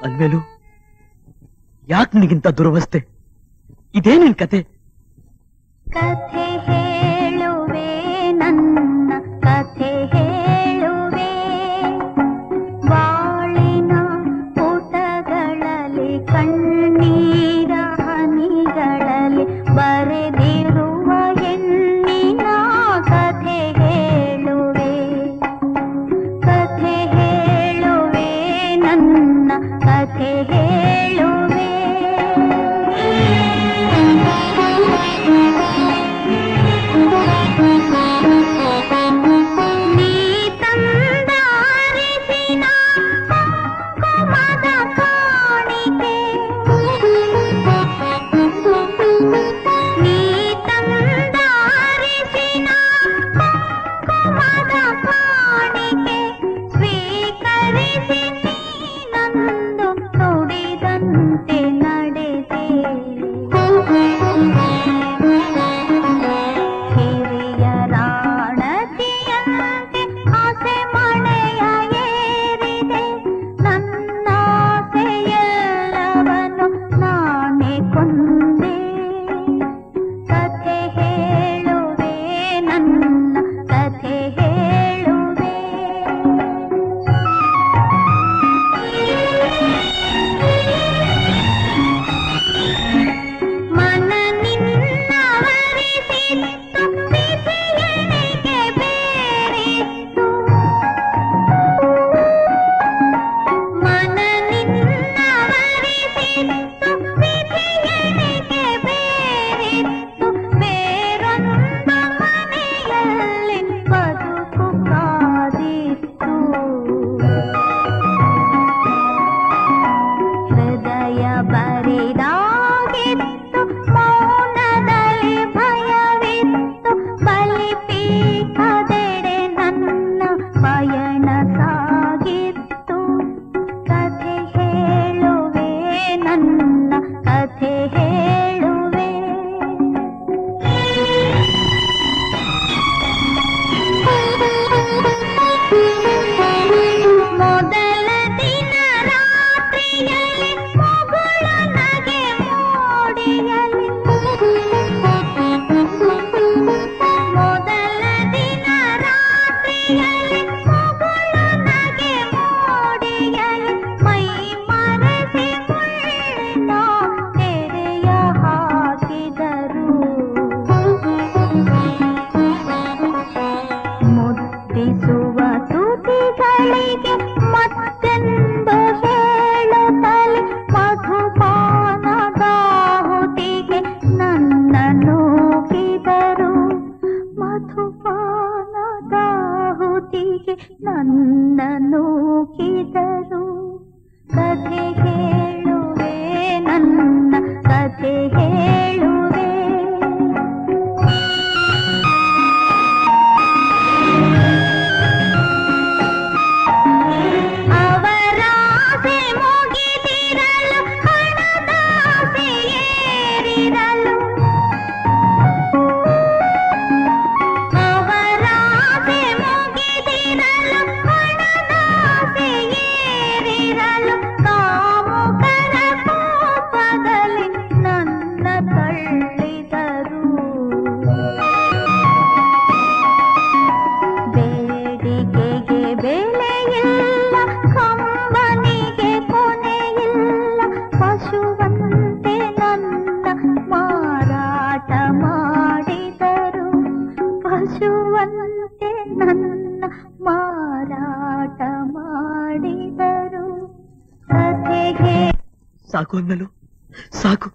ಅಲ್ಮೇಲು ಯಾಕೆ ನಿನಗಿಂತ ದುರವಸ್ಥೆ? ಇದೇ ನಿನ್ ಕತೆ? ಕಥೆ ಹೇಳುವೆ ನನ್ನ ಕಥೆ ಹೇಳುವೆ, ಬಾಳಿನ ಪುಟಗಳಲ್ಲಿ ಕಣ್ಣೀರ ಹನಿಗಳಲ್ಲಿ ಬರೆದಿರುವ ಹೆಣ್ಣಿನ ಕಥೆ ಹೇಳುವೆ. ಕಥೆ ಹೇಳುವೆ ನನ್ನ ಕಥೆ ಹೇಳುವೆ. ನೀ ತಂದಾರಿಸಿನ ಕುಂಕುಮದ ಕಾಣಿಕೆ, ನೀ ತಂದಾರಿಸಿನ ಕುಂಕುಮದ ಕಾಣಿಕೆ ಸ್ವೀಕರಿಸಿ ನೀನಂದು ನುಡಿದಂತೆ ನಡೆದೆ. ಹಿರಿಯರಾಣತಿಯಂತೆ ಆಸೆ ಮಳೆಯ ಏರಿದೆ, ನನ್ನಾಸೆಯೆಲ್ಲವನ್ನು ನಾನೇ ಕೊಂದೆ. ಕಥೆ ಹೇಳುವೆ ನನ್ನ ಕಥೆ ಹೇಳುವೆ. ಮನ ನಿನ್ನವರಿಸಿತ್ತು ಬಿಸಿಯಣಿಗೆ ಬೇರಿತ್ತು, ಮನ ನಿನ್ನವರಿಸಿತ್ತು ಬಿಸಿಯಣಿಗೆ ಬೇರಿತ್ತು. ಬೇರೊಂದು ಮನೆಯಲ್ಲಿ ಬದುಕು ಕಾದಿತ್ತು. ಹೃದಯ ಬರಿದಾಗಿತ್ತು, ಮೌನದಲ್ಲಿ ಭಯವಿತ್ತು. ಬಲಿಪೀಠದೆಡೆ ನನ್ನ ಪಯಣ ಸಾಗಿತ್ತು. ಕಥೆ ಹೇಳುವೆ ನನ್ನ ಕಥೆ ಹೇಳುವೆ. ಮೊದಲ ದಿನ ರಾತ್ರಿಯಲ್ಲಿ ಮಗಳು ನಗೆ ಮೋಡಿಯಲಿ, ಮೊದಲ ದಿನ ರಾತ್ರಿಯಲ್ಲಿ ಮಗಳು ನಗೆ ಮೋಡಿಯಲಿ. ಮೈ ಮರೆಸಿ ಮುಳ್ಳಿನ ತೆರೆಯ ಹಾಕಿದರು, ಮುದ್ದಿಸುವ ತುಟಿಗಳಿಗೆ ಮತ್ತೆಂದು ಹೇಳುತ್ತಲೇ ಮಧುಪಾನದಾಹುತಿಗೆ ನನ್ನ ನೂಕಿದರು. ಮಧುಪಾನದಾಹುತಿಗೆ ನನ್ನ ನೂಕಿದರು. ಕಥೆ ಹೇಳುವೆ ನನ್ನ ಕಥೆ ಹೇಳುವೆ. ಅವರಾಸೆ ಮುಗಿದಿರಲು ಹಣದಾಸೆ ಏರಿರಲು, ಅವರಾಸೆ ಮುಗಿದಿರಲು ಹಣದಾಸೆ ಏರಿರಲು. ಕಾಮುಕರ ಕೋಪದಲ್ಲಿ ನನ್ನ ತಳ್ಳಿದರು. ಬೇಡಿಕೆಗೆ ಬೆಲೆಯಿಲ್ಲ, ಕಂಬನಿಗೆ ಕೊನೆಯಿಲ್ಲ. ಪಶುವಂತೆ ನನ್ನ ಮಾರಾಟ ಮಾಡಿದರು, ಪಶುವಂತೆ ನನ್ನ ಮಾರಾಟ ಮಾಡಿದರು. ಕಥೆಗೆ ಸಾಕು ಅಲ್ಮೇಲು, ಸಾಕು.